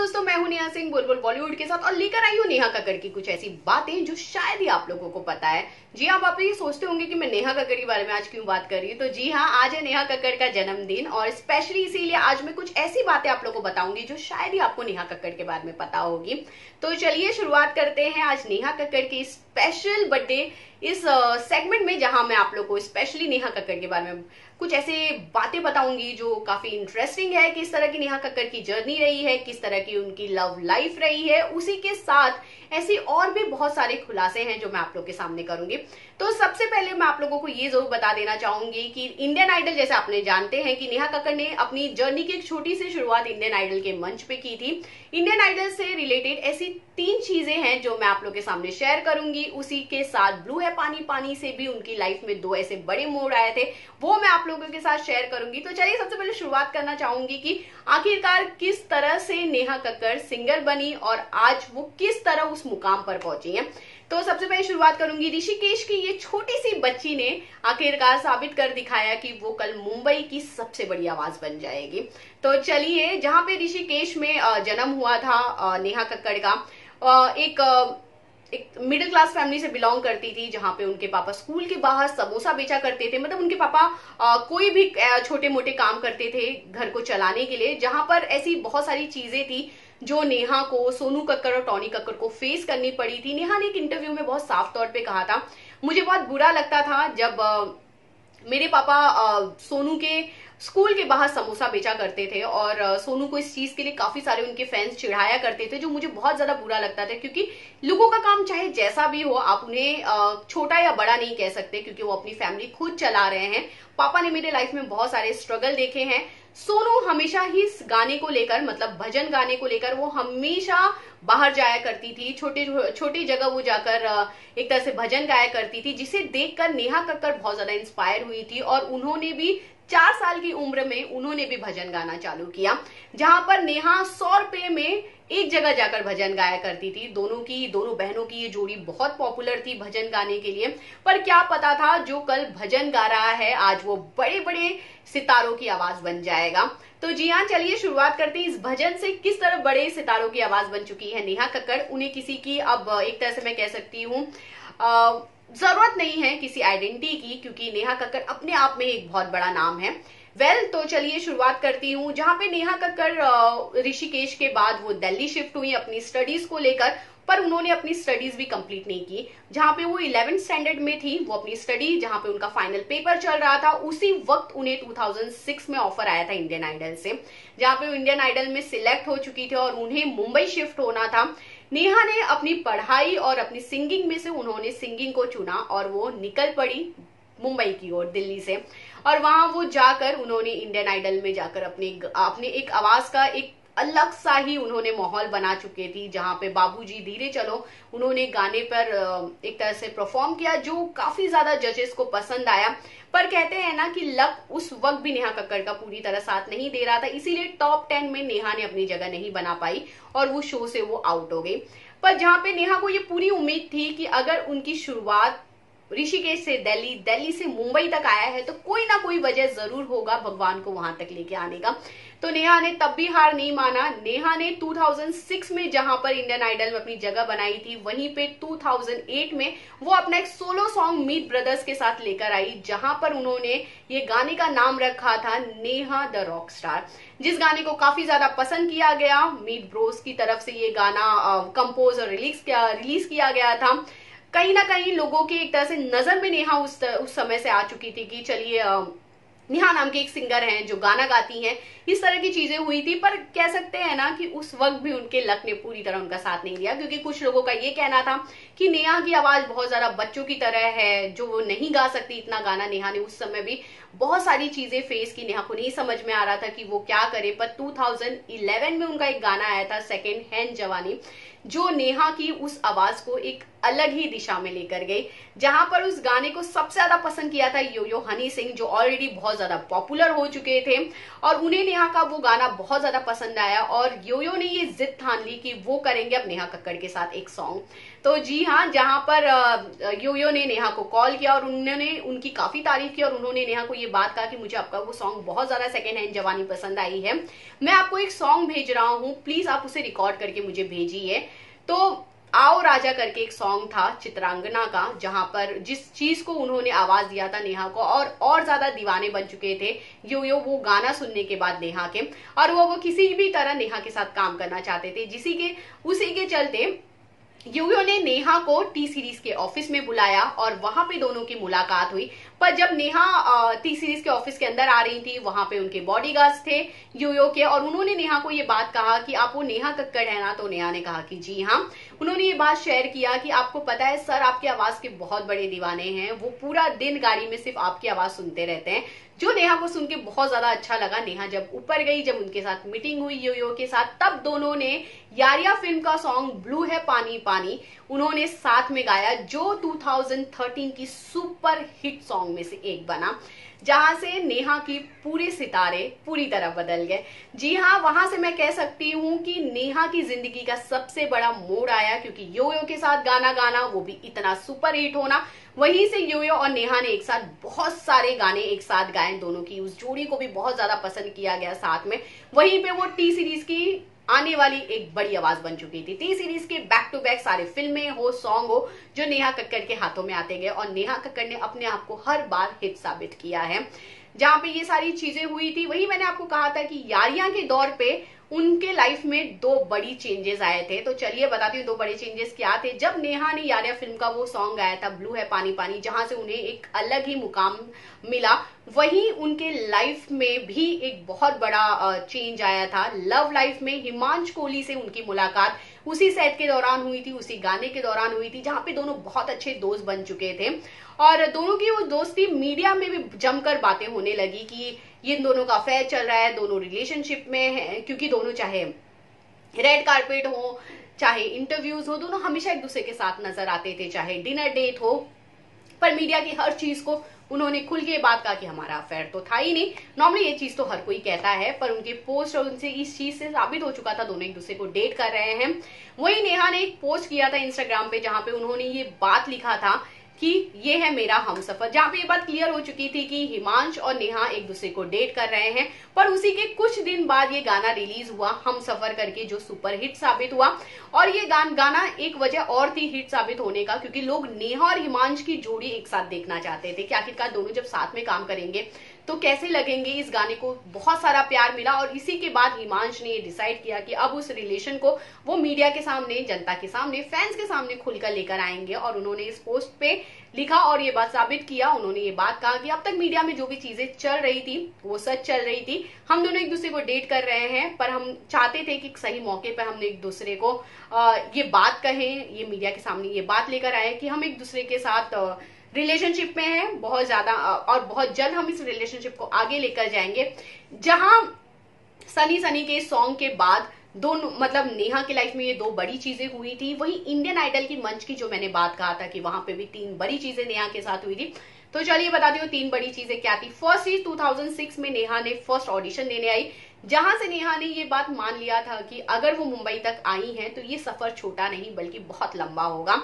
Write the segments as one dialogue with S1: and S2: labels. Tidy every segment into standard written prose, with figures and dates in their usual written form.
S1: दोस्तों, मैं हूं नेहा सिंह बुलबुल बॉलीवुड के साथ और लेकर आई हूं नेहा कक्कड़ की कुछ ऐसी बातें जो शायद ही आप लोगों को पता है। जी हाँ, आप ये सोचते होंगे कि मैं नेहा कक्कड़ के बारे में आज क्यों बात कर रही हूँ। तो जी हाँ, आज है नेहा कक्कड़ का जन्मदिन और स्पेशली इसीलिए आज मैं कुछ ऐसी बातें आप लोगों को बताऊंगी जो शायद ही आपको नेहा कक्कड़ के बारे में पता होगी। तो चलिए शुरुआत करते हैं आज नेहा कक्कड़ की स्पेशल बर्थडे इस सेगमेंट में, जहां मैं आप लोगों को स्पेशली नेहा कक्कड़ के बारे में कुछ ऐसे बातें बताऊंगी जो काफी इंटरेस्टिंग है। किस तरह की नेहा कक्कड़ की जर्नी रही है, किस तरह की उनकी लव लाइफ रही है, उसी के साथ ऐसी और भी बहुत सारे खुलासे हैं जो मैं आप लोग के सामने करूंगी। तो सबसे पहले मैं आप लोगों को ये जरूर बता देना चाहूंगी कि इंडियन आइडल, जैसे आपने जानते हैं कि नेहा कक्कड़ ने अपनी जर्नी की एक छोटी सी शुरुआत इंडियन आइडल के मंच पे की थी। इंडियन आइडल से रिलेटेड ऐसी 3 चीजें हैं जो मैं आप लोग के सामने शेयर करूंगी। उसी के साथ ब्लू है पानी पानी से भी उनकी लाइफ में 2 ऐसे बड़े मोड़ आए थे, वो मैं आप लोगों के साथ शेयर करूंगी। तो चलिए सबसे पहले शुरुआत करना चाहूंगी कि आखिरकार किस तरह से नेहा कक्कड़ सिंगर बनी और आज वो किस तरह उस मुकाम पर पहुंची है। तो सबसे पहले शुरुआत करूंगी ऋषिकेश की। ये छोटी सी बच्ची ने आखिरकार साबित कर दिखाया कि वो कल मुंबई की सबसे बड़ी आवाज बन जाएगी। तो चलिए, जहां पे ऋषिकेश में जन्म हुआ था नेहा कक्कड़ का, एक मिडिल क्लास फैमिली से बिलोंग करती थी, जहां पे उनके पापा स्कूल के बाहर समोसा बेचा करते थे। मतलब उनके पापा कोई भी छोटे मोटे काम करते थे घर को चलाने के लिए, जहां पर ऐसी बहुत सारी चीजें थी जो नेहा को, सोनू कक्कड़ और टॉनी कक्कड़ को फेस करनी पड़ी थी। नेहा ने एक इंटरव्यू में बहुत साफ तौर पे कहा था, मुझे बहुत बुरा लगता था जब मेरे पापा सोनू के स्कूल के बाहर समोसा बेचा करते थे और सोनू को इस चीज के लिए काफी सारे उनके फैंस चिढ़ाया करते थे, जो मुझे बहुत ज्यादा बुरा लगता था। क्योंकि लोगों का काम चाहे जैसा भी हो, आप उन्हें छोटा या बड़ा नहीं कह सकते, क्योंकि वो अपनी फैमिली खुद चला रहे हैं। पापा ने मेरे लाइफ में बहुत सारे स्ट्रगल देखे हैं। सोनू हमेशा ही इस गाने को लेकर, मतलब भजन गाने को लेकर, वो हमेशा बाहर जाया करती थी। छोटी जगह वो जाकर एक तरह से भजन गाया करती थी, जिसे देखकर नेहा कक्कड़ बहुत ज्यादा इंस्पायर हुई थी और उन्होंने भी 4 साल की उम्र में उन्होंने भी भजन गाना चालू किया। जहां पर नेहा 100 रुपए में एक जगह जाकर भजन गाया करती थी। दोनों बहनों की ये जोड़ी बहुत पॉपुलर थी भजन गाने के लिए। पर क्या पता था, जो कल भजन गा रहा है आज वो बड़े बड़े सितारों की आवाज बन जाएगा। तो जी हाँ, चलिए शुरुआत करते हैं इस भजन से। किस तरह बड़े सितारों की आवाज बन चुकी है नेहा कक्कड़। उन्हें किसी की, अब एक तरह से मैं कह सकती हूँ, जरूरत नहीं है किसी आइडेंटिटी की, क्योंकि नेहा कक्कड़ अपने आप में एक बहुत बड़ा नाम है। तो चलिए शुरुआत करती हूँ, जहां पे नेहा कक्कड़ ऋषिकेश के बाद वो दिल्ली शिफ्ट हुई अपनी स्टडीज को लेकर। पर उन्होंने अपनी स्टडीज भी कंप्लीट नहीं की। जहां पे वो 11th स्टैंडर्ड में थी, वो अपनी स्टडी, जहां पे उनका फाइनल पेपर चल रहा था, उसी वक्त उन्हें 2006 में ऑफर आया था इंडियन आइडल से, जहां पे वो इंडियन आइडल में सिलेक्ट हो चुकी थी और उन्हें मुंबई शिफ्ट होना था। नेहा ने अपनी पढ़ाई और अपनी सिंगिंग में से उन्होंने सिंगिंग को चुना और वो निकल पड़ी मुंबई की ओर, दिल्ली से। और वहां वो जाकर उन्होंने इंडियन आइडल में जाकर अपने एक आवाज का एक अलग सा ही उन्होंने माहौल बना चुके थी, जहां पे बाबूजी धीरे चलो उन्होंने गाने पर एक तरह से परफॉर्म किया, जो काफी ज्यादा जजेस को पसंद आया। पर कहते हैं ना कि लक उस वक्त भी नेहा कक्कड़ का पूरी तरह साथ नहीं दे रहा था, इसीलिए टॉप 10 में नेहा ने अपनी जगह नहीं बना पाई और वो शो से वो आउट हो गई। पर जहां पे नेहा को ये पूरी उम्मीद थी कि अगर उनकी शुरुआत ऋषिकेश से दिल्ली से मुंबई तक आया है तो कोई ना कोई वजह जरूर होगा भगवान को वहां तक लेके आने का। तो नेहा ने तब भी हार नहीं माना। नेहा ने 2006 में जहां पर इंडियन आइडल में अपनी जगह बनाई थी, वहीं पे 2008 में वो अपना एक सोलो सॉन्ग मीत ब्रदर्स के साथ लेकर आई, जहां पर उन्होंने ये गाने का नाम रखा था नेहा द रॉक स्टार, जिस गाने को काफी ज्यादा पसंद किया गया। मीत ब्रोस की तरफ से ये गाना कंपोज और रिलीज किया गया था। कहीं ना कहीं लोगों की एक तरह से नजर में नेहा उस समय से आ चुकी थी कि चलिए नेहा नाम के एक सिंगर हैं जो गाना गाती हैं, इस तरह की चीजें हुई थी। पर कह सकते हैं ना कि उस वक्त भी उनके लक ने पूरी तरह उनका साथ नहीं दिया, क्योंकि कुछ लोगों का ये कहना था कि नेहा की आवाज बहुत ज्यादा बच्चों की तरह है, जो वो नहीं गा सकती इतना गाना। नेहा ने उस समय भी बहुत सारी चीजें फेस की, नेहा को नहीं समझ में आ रहा था कि वो क्या करे। पर 2011 में उनका एक गाना आया था सेकेंड हैंड जवानी, जो नेहा की उस आवाज को एक अलग ही दिशा में लेकर गई, जहां पर उस गाने को सबसे ज्यादा पसंद किया था यो हनी सिंह, जो ऑलरेडी बहुत ज्यादा पॉपुलर हो चुके थे और उन्हें नेहा का वो गाना बहुत ज्यादा पसंद आया और यो ने ये जिद ठान ली कि वो करेंगे अब नेहा कक्कड़ के साथ एक सॉन्ग। तो जी हाँ, जहां पर योयो ने नेहा को कॉल किया और उन्होंने उनकी काफी तारीफ की और उन्होंने नेहा को ये बात कहा कि मुझे आपका वो सॉन्ग बहुत ज्यादा सेकंड हैंड जवानी पसंद आई है, मैं आपको एक सॉन्ग भेज रहा हूँ, प्लीज आप उसे रिकॉर्ड करके मुझे भेजिए। तो आओ राजा करके एक सॉन्ग था चित्रांगना का, जहां पर जिस चीज को उन्होंने आवाज दिया था नेहा को, और ज्यादा दीवाने बन चुके थे योयो वो गाना सुनने के बाद नेहा के, और वो किसी भी तरह नेहा के साथ काम करना चाहते थे। उसी के चलते योयो ने नेहा को टी सीरीज के ऑफिस में बुलाया और वहां पे दोनों की मुलाकात हुई। पर जब नेहा टी सीरीज के ऑफिस के अंदर आ रही थी, वहां पे उनके बॉडीगार्ड्स थे योयो के, और उन्होंने नेहा को ये बात कहा कि आप वो नेहा कक्कड़ है ना। तो नेहा ने कहा कि जी हाँ। उन्होंने ये बात शेयर किया कि आपको पता है सर, आपकी आवाज के बहुत बड़े दीवाने हैं, वो पूरा दिन गाड़ी में सिर्फ आपकी आवाज सुनते रहते हैं। जो नेहा को सुन के बहुत ज्यादा अच्छा लगा। नेहा जब ऊपर गई, जब उनके साथ मीटिंग हुई योयो के साथ, तब दोनों ने यारिया फिल्म का सॉन्ग ब्लू है पानी पानी उन्होंने साथ में गाया, जो 2013 की सुपर हिट सॉन्ग में से एक बना, जहां से नेहा की पूरे सितारे पूरी तरह बदल गए। जी हाँ, वहां से मैं कह सकती हूँ कि नेहा की जिंदगी का सबसे बड़ा मोड़ आया, क्योंकि योयो के साथ गाना गाना, वो भी इतना सुपर हिट होना, वहीं से योयो और नेहा ने एक साथ बहुत सारे गाने एक साथ गाए। दोनों की उस जोड़ी को भी बहुत ज्यादा पसंद किया गया साथ में। वहीं पे वो टी सीरीज की आने वाली एक बड़ी आवाज बन चुकी थी। टी सीरीज के बैक टू बैक सारे फिल्में हो, सॉन्ग हो, जो नेहा कक्कड़ के हाथों में आते गए, और नेहा कक्कड़ ने अपने आप को हर बार हिट साबित किया है। जहां पे ये सारी चीजें हुई थी, वही मैंने आपको कहा था कि यारियां के दौर पे उनके लाइफ में दो बड़ी चेंजेस आए थे। तो चलिए बताती हूँ दो बड़े चेंजेस क्या थे। जब नेहा ने यारिया फिल्म का वो सॉन्ग गाया था ब्लू है पानी पानी, जहां से उन्हें एक अलग ही मुकाम मिला, वहीं उनके लाइफ में भी एक बहुत बड़ा चेंज आया था। लव लाइफ में हिमांशु कोहली से उनकी मुलाकात उसी सेट के दौरान हुई थी, उसी गाने के दौरान हुई थी, जहां पे दोनों बहुत अच्छे दोस्त बन चुके थे, और दोनों की वो दोस्ती मीडिया में भी जमकर बातें होने लगी कि ये दोनों का अफेयर चल रहा है, दोनों रिलेशनशिप में है, क्योंकि दोनों चाहे रेड कारपेट हो, चाहे इंटरव्यूज हो, दोनों हमेशा एक दूसरे के साथ नजर आते थे, चाहे डिनर डेट हो। पर मीडिया की हर चीज को उन्होंने खुल के बात कहा कि हमारा अफेयर तो था ही नहीं। नॉर्मली ये चीज तो हर कोई कहता है, पर उनके पोस्ट और उनसे इस चीज से साबित हो चुका था दोनों एक दूसरे को डेट कर रहे हैं। वही नेहा ने एक पोस्ट किया था इंस्टाग्राम पे, जहां पे उन्होंने ये बात लिखा था कि ये है मेरा हमसफर, जहां पे ये बात क्लियर हो चुकी थी कि हिमांशु और नेहा एक दूसरे को डेट कर रहे हैं। पर उसी के कुछ दिन बाद ये गाना रिलीज हुआ हमसफर करके, जो सुपर हिट साबित हुआ। और ये गाना एक वजह और थी हिट साबित होने का, क्योंकि लोग नेहा और हिमांशु की जोड़ी एक साथ देखना चाहते थे कि आखिरकार दोनों जब साथ में काम करेंगे तो कैसे लगेंगे। इस गाने को बहुत सारा प्यार मिला, और इसी के बाद हिमांशु ने ये डिसाइड किया कि अब उस रिलेशन को वो मीडिया के सामने, जनता के सामने, फैंस के सामने खुलकर लेकर आएंगे। और उन्होंने इस पोस्ट पे लिखा और ये बात साबित किया। उन्होंने ये बात कहा कि अब तक मीडिया में जो भी चीजें चल रही थी वो सच चल रही थी, हम दोनों एक दूसरे को डेट कर रहे हैं, पर हम चाहते थे कि सही मौके पर हमने एक दूसरे को ये बात कहें, ये मीडिया के सामने ये बात लेकर आए कि हम एक दूसरे के साथ रिलेशनशिप में हैं बहुत ज्यादा, और बहुत जल्द हम इस रिलेशनशिप को आगे लेकर जाएंगे। जहां सनी के सॉन्ग के बाद दोनों, मतलब नेहा की लाइफ में ये दो बड़ी चीजें हुई थी। वही इंडियन आइडल की मंच की जो मैंने बात कहा था कि वहां पे भी तीन बड़ी चीजें नेहा के साथ हुई थी। तो चलिए बताती हूँ तीन बड़ी चीजें क्या थी। फर्स्ट चीज, 2006 में नेहा ने फर्स्ट ऑडिशन देने आई, जहां से नेहा ने ये बात मान लिया था कि अगर वो मुंबई तक आई हैं तो ये सफर छोटा नहीं बल्कि बहुत लंबा होगा।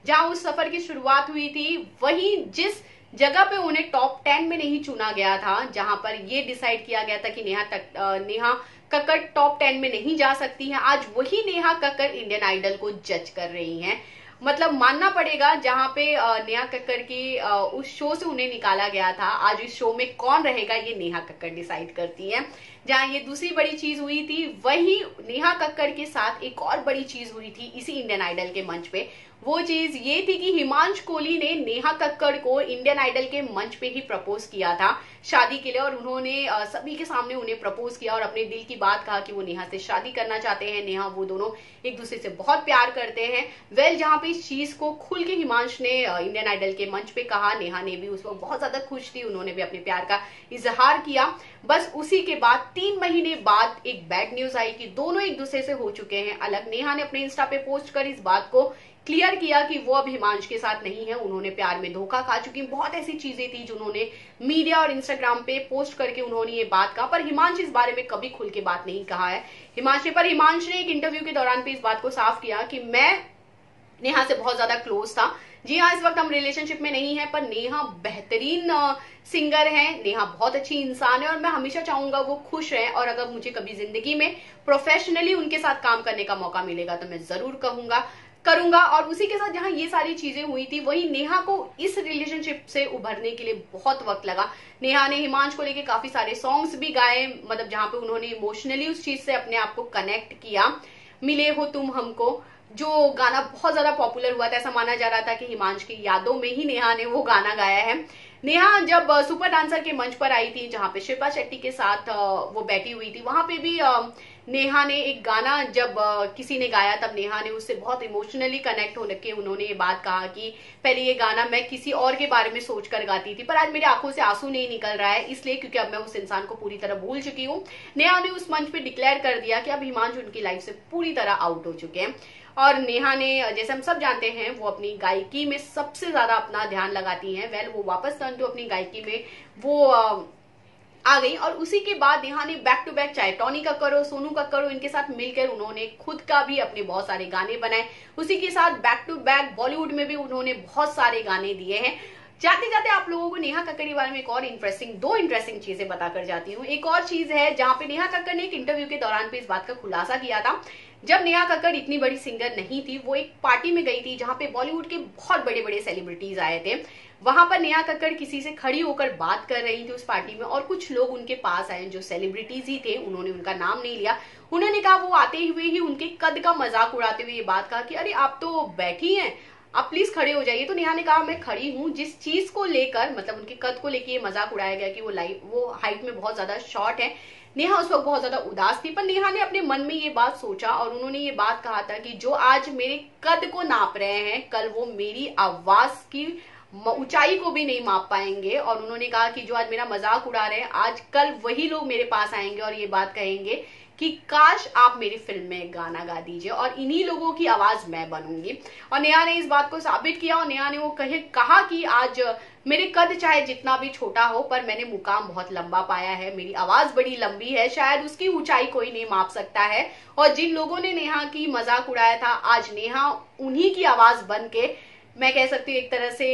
S1: जहां उस सफर की शुरुआत हुई थी, वहीं जिस जगह पे उन्हें टॉप 10 में नहीं चुना गया था, जहां पर ये डिसाइड किया गया था कि नेहा कक्कड़ टॉप 10 में नहीं जा सकती है, आज वही नेहा कक्कड़ इंडियन आइडल को जज कर रही हैं। मतलब मानना पड़ेगा, जहां पे नेहा कक्कड़ की उस शो से उन्हें निकाला गया था, आज इस शो में कौन रहेगा ये नेहा कक्कड़ डिसाइड करती है। जहां ये दूसरी बड़ी चीज हुई थी, वही नेहा कक्कड़ के साथ एक और बड़ी चीज हुई थी इसी इंडियन आइडल के मंच पे। वो चीज ये थी कि हिमांशु कोहली ने नेहा कक्कड़ को इंडियन आइडल के मंच पे ही प्रपोज किया था शादी के लिए, और उन्होंने सभी के सामने उन्हें प्रपोज किया और अपने दिल की बात कहा कि वो नेहा से शादी करना चाहते हैं। नेहा, वो दोनों एक दूसरे से बहुत प्यार करते हैं। जहां पे इस चीज को खुल के हिमांशु ने इंडियन आइडल के मंच पे कहा, नेहा ने भी उस वक्त बहुत ज्यादा खुश थी, उन्होंने भी अपने प्यार का इजहार किया। बस उसी के बाद 3 महीने बाद एक बैड न्यूज आई कि दोनों एक दूसरे से हो चुके हैं अलग। नेहा ने अपने इंस्टा पे पोस्ट कर इस बात को क्लियर किया कि वो अब हिमांशु के साथ नहीं है, उन्होंने प्यार में धोखा खा चुकी। बहुत ऐसी चीजें थी जो उन्होंने मीडिया और इंस्टाग्राम पे पोस्ट करके उन्होंने ये बात कहा, पर हिमांशु इस बारे में कभी खुल के बात नहीं कहा है। हिमांशु ने एक इंटरव्यू के दौरान पे इस बात को साफ किया कि मैं नेहा से बहुत ज्यादा क्लोज था। जी हाँ, इस वक्त हम रिलेशनशिप में नहीं है, पर नेहा बेहतरीन सिंगर है, नेहा बहुत अच्छी इंसान है और मैं हमेशा चाहूंगा वो खुश रहे। और अगर मुझे कभी जिंदगी में प्रोफेशनली उनके साथ काम करने का मौका मिलेगा तो मैं जरूर करूंगा। और उसी के साथ जहां ये सारी चीजें हुई थी, वही नेहा को इस रिलेशनशिप से उभरने के लिए बहुत वक्त लगा। नेहा ने हिमांश को लेके काफी सारे सॉन्ग्स भी गाए, मतलब जहां पे उन्होंने इमोशनली उस चीज से अपने आप को कनेक्ट किया। मिले हो तुम हमको, जो गाना बहुत ज्यादा पॉपुलर हुआ था, ऐसा माना जा रहा था कि हिमांश की यादों में ही नेहा ने वो गाना गाया है। नेहा जब सुपर डांसर के मंच पर आई थी, जहां पे शिल्पा शेट्टी के साथ वो बैठी हुई थी, वहां पे भी नेहा ने एक गाना जब किसी ने गाया, तब नेहा ने उससे बहुत इमोशनली कनेक्ट होने के उन्होंने ये बात कहा कि पहले ये गाना मैं किसी और के बारे में सोच कर गाती थी, पर आज मेरी आंखों से आंसू नहीं निकल रहा है, इसलिए क्योंकि अब मैं उस इंसान को पूरी तरह भूल चुकी हूँ। नेहा ने उस मंच पे डिक्लेयर कर दिया कि अब हिमांशु उनकी लाइफ से पूरी तरह आउट हो चुके हैं। और नेहा ने, जैसे हम सब जानते हैं, वो अपनी गायकी में सबसे ज्यादा अपना ध्यान लगाती हैं। वो वापस टर्न टू अपनी गायकी में वो आ गई। और उसी के बाद नेहा ने बैक टू बैक, चाहे टॉनी कक्कर हो, सोनू कक्कर हो, इनके साथ मिलकर उन्होंने खुद का भी अपने बहुत सारे गाने बनाए। उसी के साथ बैक टू बैक बॉलीवुड में भी उन्होंने बहुत सारे गाने दिए हैं। जाते जाते आप लोगों को नेहा कक्कड़ के बारे में एक और दो इंटरेस्टिंग चीजें बताकर जाती हूँ। एक और चीज है जहां पे नेहा कक्कड़ ने एक इंटरव्यू के दौरान पे इस बात का खुलासा किया था। जब नेहा कक्कड़ इतनी बड़ी सिंगर नहीं थी, वो एक पार्टी में गई थी जहां पे बॉलीवुड के बहुत बड़े बड़े सेलिब्रिटीज आए थे। वहां पर नेहा कक्कड़ किसी से खड़ी होकर बात कर रही थी उस पार्टी में, और कुछ लोग उनके पास आए जो सेलिब्रिटीज ही थे, उन्होंने उनका नाम नहीं लिया। उन्होंने कहा, वो आते हुए ही उनके कद का मजाक उड़ाते हुए ये बात कहा कि अरे आप तो बैठी हैं, आप प्लीज खड़े हो जाइए। तो नेहा ने कहा, मैं खड़ी हूं। जिस चीज को लेकर, मतलब उनके कद को लेकर ये मजाक उड़ाया गया कि वो हाइट में बहुत ज्यादा शॉर्ट है। नेहा उस वक्त बहुत ज्यादा उदास थी, पर नेहा ने अपने मन में ये बात सोचा और उन्होंने ये बात कहा था कि जो आज मेरे कद को नाप रहे हैं, कल वो मेरी आवाज की ऊंचाई को भी नहीं माप पाएंगे। और उन्होंने कहा कि जो आज मेरा मजाक उड़ा रहे हैं, आज कल वही लोग मेरे पास आएंगे और ये बात कहेंगे कि काश आप मेरी फिल्म में एक गाना गा दीजिए और इन्हीं लोगों की आवाज मैं बनूंगी। और नेहा ने इस बात को साबित किया। और नेहा ने वो कहा कि आज मेरे कद चाहे जितना भी छोटा हो, पर मैंने मुकाम बहुत लंबा पाया है, मेरी आवाज बड़ी लंबी है, शायद उसकी ऊंचाई कोई नहीं माप सकता है। और जिन लोगों ने नेहा की मजाक उड़ाया था, आज नेहा उन्हीं की आवाज बन के, मैं कह सकती हूँ एक तरह से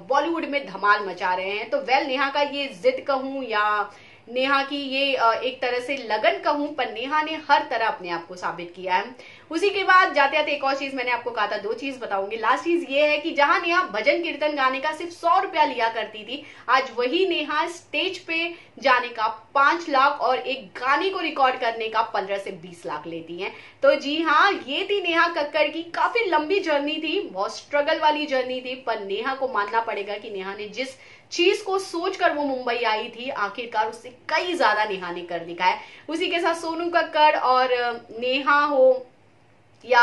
S1: बॉलीवुड में धमाल मचा रहे हैं। तो नेहा का ये जिद कहूं या नेहा की ये एक तरह से लगन कहूं, पर नेहा ने हर तरह अपने आप को साबित किया है। उसी के बाद जाते जाते एक और चीज मैंने आपको कहा था, 2 चीज बताऊंगी। लास्ट चीज ये है कि जहां नेहा भजन कीर्तन गाने का सिर्फ 100 रुपया लिया करती थी, आज वही नेहा स्टेज पे जाने का 5 लाख और एक गाने को रिकॉर्ड करने का 15 से 20 लाख लेती हैं। तो जी हाँ, ये थी नेहा कक्कड़ की काफी लंबी जर्नी थी, बहुत स्ट्रगल वाली जर्नी थी, पर नेहा को मानना पड़ेगा कि नेहा ने जिस चीज को सोचकर वो मुंबई आई थी, आखिरकार उससे कई ज्यादा नेहा ने कर दिखाया। उसी के साथ सोनू कक्कड़ और नेहा हो या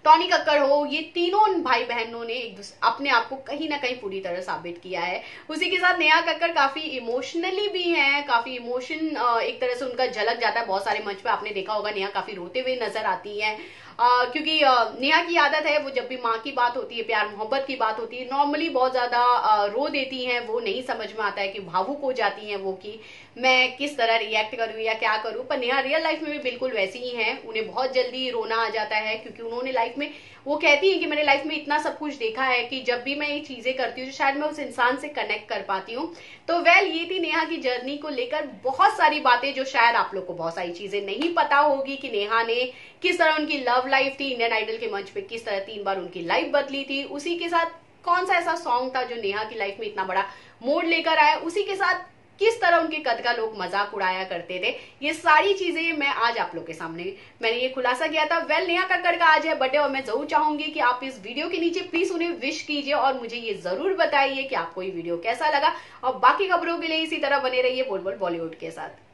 S1: टॉनी कक्कड़ हो, ये तीनों भाई बहनों ने अपने आप को कहीं ना कहीं पूरी तरह साबित किया है। उसी के साथ नेहा कक्कड़ काफी इमोशनली भी हैं, काफी इमोशन एक तरह से उनका झलक जाता है। बहुत सारे मंच पे आपने देखा होगा नेहा काफी रोते हुए नजर आती हैं, क्योंकि नेहा की आदत है, वो जब भी माँ की बात होती है, प्यार मोहब्बत की बात होती है, नॉर्मली बहुत ज्यादा रो देती हैं। वो नहीं समझ में आता है कि भावुक हो जाती हैं वो, कि मैं किस तरह रिएक्ट करूं या क्या करूं। पर नेहा रियल लाइफ में भी बिल्कुल वैसी ही हैं, उन्हें बहुत जल्दी रोना आ जाता है, क्योंकि उन्होंने लाइफ में, वो कहती है कि मैंने लाइफ में इतना सब कुछ देखा है कि जब भी मैं ये चीजें करती हूँ तो शायद मैं उस इंसान से कनेक्ट कर पाती हूँ। तो ये थी नेहा की जर्नी को लेकर बहुत सारी बातें, जो शायद आप लोग को बहुत सारी चीजें नहीं पता होगी कि नेहा ने किस तरह उनकी लव लाइफ थी, इंडियन आइडल के मंच पे किस तरह 3 बार उनकी लाइफ बदली थी, उसी के साथ कौन सा ऐसा सॉन्ग था जो नेहा की लाइफ में इतना बड़ा मोड़ लेकर आया, उसी के साथ किस तरह उनके कद का लोग मजाक उड़ाया करते थे। ये सारी चीजें मैं आज आप लोग के सामने मैंने ये खुलासा किया था। नेहा कक्कड़ का आज है बर्थडे, और मैं जरूर चाहूंगी कि आप इस वीडियो के नीचे प्लीज उन्हें विश कीजिए और मुझे ये जरूर बताइए कि आपको ये वीडियो कैसा लगा। और बाकी खबरों के लिए इसी तरह बने रहिए बोल बोल बॉलीवुड के साथ।